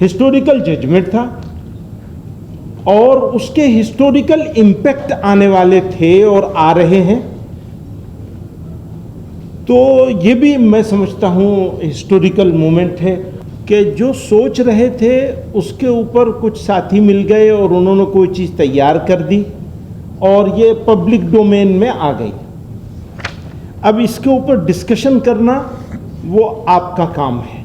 Historical judgement था और उसके हिस्टोरिकल इम्पैक्ट आने वाले थे और आ रहे हैं। तो ये भी मैं समझता हूँ हिस्टोरिकल मोमेंट है कि जो सोच रहे थे उसके ऊपर कुछ साथी मिल गए और उन्होंने कोई चीज़ तैयार कर दी और ये पब्लिक डोमेन में आ गई। अब इसके ऊपर डिस्कशन करना वो आपका काम है।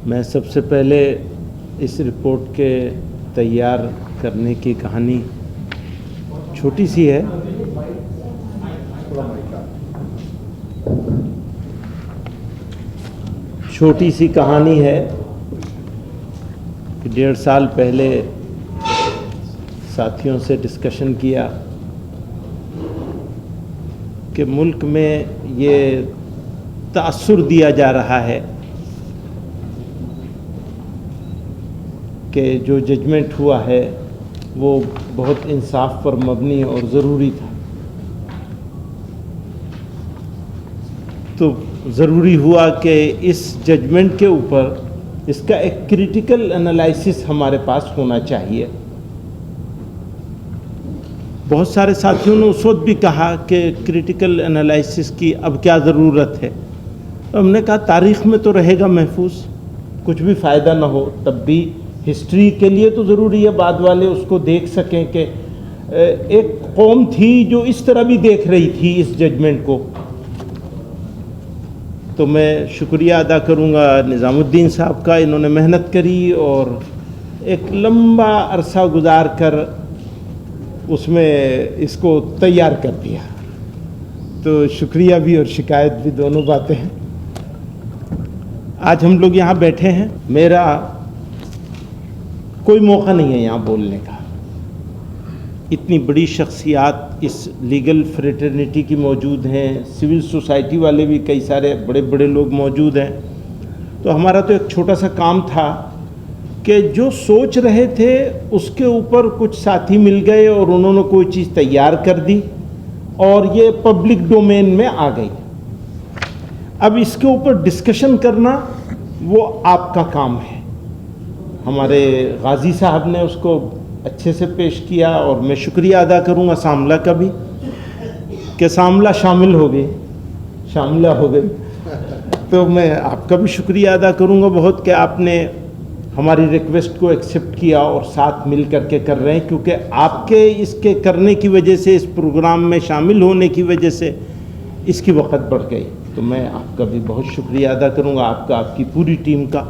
मैं सबसे पहले इस रिपोर्ट के तैयार करने की कहानी छोटी सी है। छोटी सी कहानी है कि 1.5 साल पहले साथियों से डिस्कशन किया कि मुल्क में ये तासुर दिया जा रहा है कि जो जजमेंट हुआ है वो बहुत इंसाफ पर मबनी और ज़रूरी था। तो ज़रूरी हुआ कि इस जजमेंट के ऊपर इसका एक क्रिटिकल एनालिसिस हमारे पास होना चाहिए। बहुत सारे साथियों ने उस वक्त भी कहा कि क्रिटिकल एनालिसिस की अब क्या ज़रूरत है। तो हमने कहा तारीख़ में तो रहेगा महफूज, कुछ भी फ़ायदा ना हो तब भी हिस्ट्री के लिए तो ज़रूरी है बाद वाले उसको देख सकें कि एक कौम थी जो इस तरह भी देख रही थी इस जजमेंट को। तो मैं शुक्रिया अदा करूँगा निज़ामुद्दीन साहब का, इन्होंने मेहनत करी और एक लंबा अरसा गुजार कर उसमें इसको तैयार कर दिया। तो शुक्रिया भी और शिकायत भी दोनों बातें हैं। आज हम लोग यहाँ बैठे हैं, मेरा कोई मौका नहीं है यहाँ बोलने का। इतनी बड़ी शख्सियात इस लीगल फ्रेटर्निटी की मौजूद हैं, सिविल सोसाइटी वाले भी कई सारे बड़े बड़े लोग मौजूद हैं। तो हमारा तो एक छोटा सा काम था कि जो सोच रहे थे उसके ऊपर कुछ साथी मिल गए और उन्होंने कोई चीज़ तैयार कर दी और ये पब्लिक डोमेन में आ गई। अब इसके ऊपर डिस्कशन करना वो आपका काम है। हमारे गाजी साहब ने उसको अच्छे से पेश किया और मैं शुक्रिया अदा करूँगा सामला का भी कि सामला शामिल हो गई, शामिला हो गई। तो मैं आपका भी शुक्रिया अदा करूँगा बहुत कि आपने हमारी रिक्वेस्ट को एक्सेप्ट किया और साथ मिल करके कर रहे हैं, क्योंकि आपके इसके करने की वजह से, इस प्रोग्राम में शामिल होने की वजह से इसकी वक़्त बढ़ गई। तो मैं आपका भी बहुत शुक्रिया अदा करूँगा, आपका, आपकी पूरी टीम का।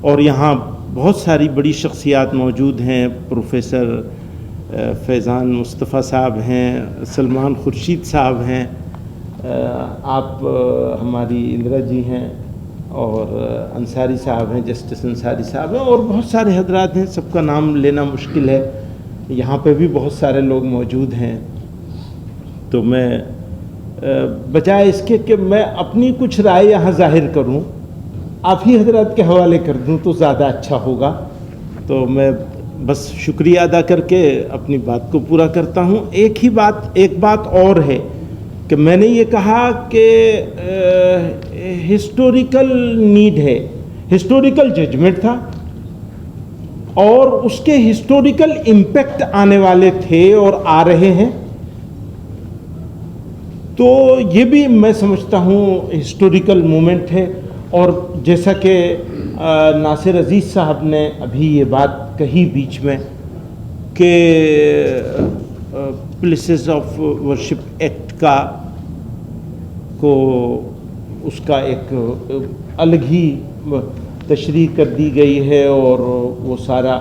और यहाँ बहुत सारी बड़ी शख्सियात मौजूद हैं। प्रोफेसर फैज़ान मुस्तफ़ा साहब हैं, सलमान खुर्शीद साहब हैं, आप हमारी इंदिरा जी हैं और अंसारी साहब हैं, जस्टिस अंसारी साहब हैं और बहुत सारे हजरात हैं। सबका नाम लेना मुश्किल है, यहाँ पे भी बहुत सारे लोग मौजूद हैं। तो मैं बजाय इसके कि मैं अपनी कुछ राय यहाँ जाहिर करूँ, आप ही हजरात के हवाले कर दूं तो ज़्यादा अच्छा होगा। तो मैं बस शुक्रिया अदा करके अपनी बात को पूरा करता हूं। एक बात और है कि मैंने ये कहा कि हिस्टोरिकल नीड है, हिस्टोरिकल जजमेंट था और उसके हिस्टोरिकल इम्पैक्ट आने वाले थे और आ रहे हैं। तो ये भी मैं समझता हूँ हिस्टोरिकल मोमेंट है। और जैसा कि नासिर अजीज़ साहब ने अभी ये बात कही बीच में कि प्लेसेस ऑफ वर्शिप एक्ट को उसका एक अलग ही तशरीह कर दी गई है और वो सारा,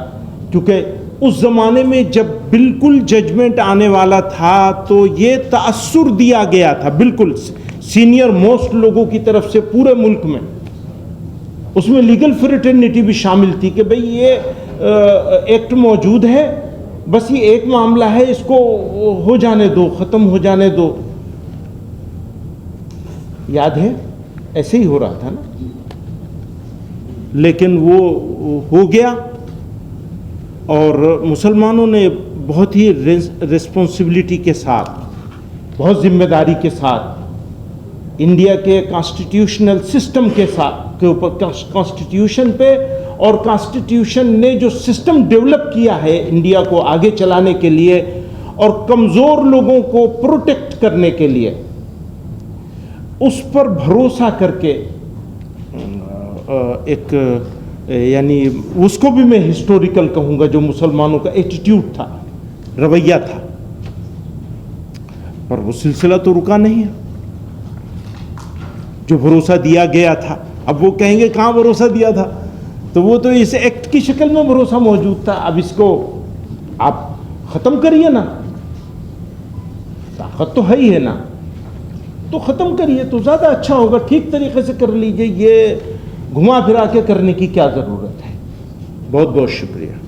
क्योंकि उस ज़माने में जब बिल्कुल जजमेंट आने वाला था तो ये तासुर दिया गया था बिल्कुल सीनियर मोस्ट लोगों की तरफ से पूरे मुल्क में। उसमें लीगल फ्रेटर्निटी भी शामिल थी कि भाई ये एक्ट मौजूद है, बस ये एक मामला है, इसको हो जाने दो, ख़त्म हो जाने दो। याद है ऐसे ही हो रहा था ना, लेकिन वो हो गया और मुसलमानों ने बहुत ही रिस्पॉन्सिबिलिटी के साथ, बहुत जिम्मेदारी के साथ, इंडिया के कॉन्स्टिट्यूशनल सिस्टम के साथ के ऊपर, कॉन्स्टिट्यूशन पे, और कॉन्स्टिट्यूशन ने जो सिस्टम डेवलप किया है इंडिया को आगे चलाने के लिए और कमज़ोर लोगों को प्रोटेक्ट करने के लिए, उस पर भरोसा करके एक यानी उसको भी मैं हिस्टोरिकल कहूँगा, जो मुसलमानों का एटीट्यूड था, रवैया था, पर वो सिलसिला तो रुका नहीं है। जो भरोसा दिया गया था, अब वो कहेंगे कहाँ भरोसा दिया था, तो वो तो इस एक्ट की शक्ल में भरोसा मौजूद था। अब इसको आप ख़त्म करिए ना, ताकत तो है ही है ना, तो ख़त्म करिए तो ज़्यादा अच्छा होगा। ठीक तरीके से कर लीजिए, ये घुमा फिरा के करने की क्या ज़रूरत है। बहुत बहुत शुक्रिया।